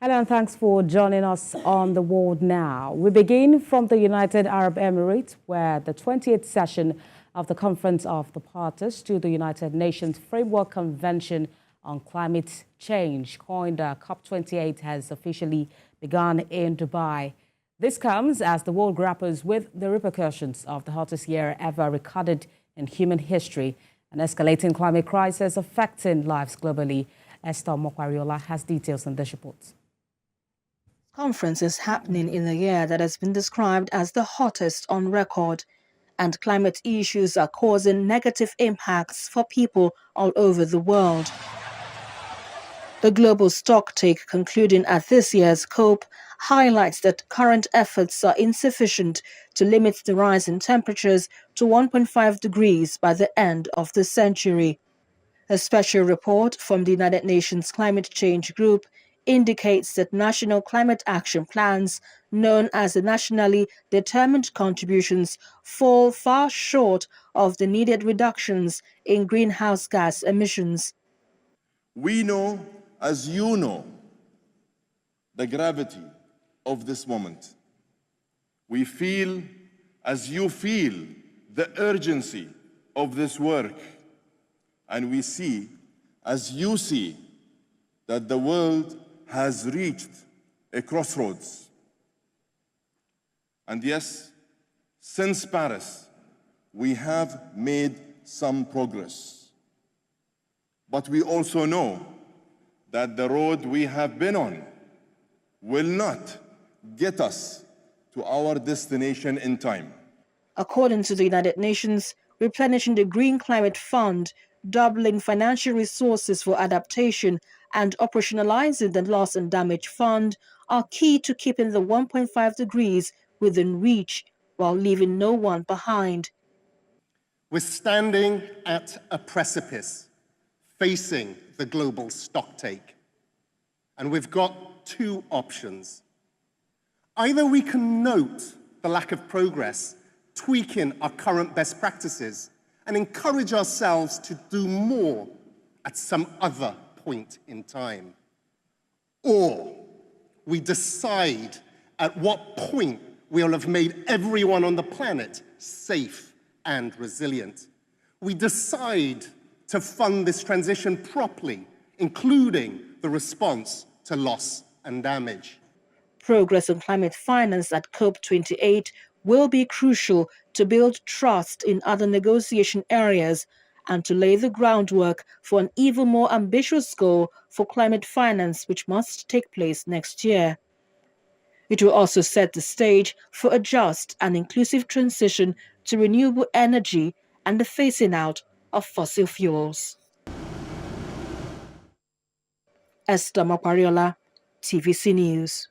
Hello and thanks for joining us on The World Now. We begin from the United Arab Emirates, where the 28th session of the Conference of the Parties to the United Nations Framework Convention on Climate Change, coined COP28, has officially begun in Dubai. This comes as the world grapples with the repercussions of the hottest year ever recorded in human history, an escalating climate crisis affecting lives globally. Esther Mokwariola has details on this report. Conference is happening in a year that has been described as the hottest on record, and climate issues are causing negative impacts for people all over the world. The global stocktake concluding at this year's COP highlights that current efforts are insufficient to limit the rise in temperatures to 1.5 degrees by the end of the century. A special report from the United Nations Climate Change Group indicates that national climate action plans, known as the nationally determined contributions, fall far short of the needed reductions in greenhouse gas emissions. We know, as you know, the gravity of this moment. We feel, as you feel, the urgency of this work. And we see, as you see, that the world has reached a crossroads. And yes, since Paris, we have made some progress. But we also know that the road we have been on will not get us to our destination in time. According to the United Nations, replenishing the Green Climate Fund, doubling financial resources for adaptation, and operationalizing the Loss and Damage Fund are key to keeping the 1.5 degrees within reach while leaving no one behind. We're standing at a precipice, facing the global stocktake. And we've got two options. Either we can note the lack of progress, tweaking our current best practices, and encourage ourselves to do more at some other point in time. Or we decide at what point we'll have made everyone on the planet safe and resilient. We decide to fund this transition properly, including the response to loss and damage. Progress on climate finance at COP28 will be crucial to build trust in other negotiation areas and to lay the groundwork for an even more ambitious goal for climate finance, which must take place next year. It will also set the stage for a just and inclusive transition to renewable energy and the phasing out of fossil fuels. Esther Mokwariola, TVC News.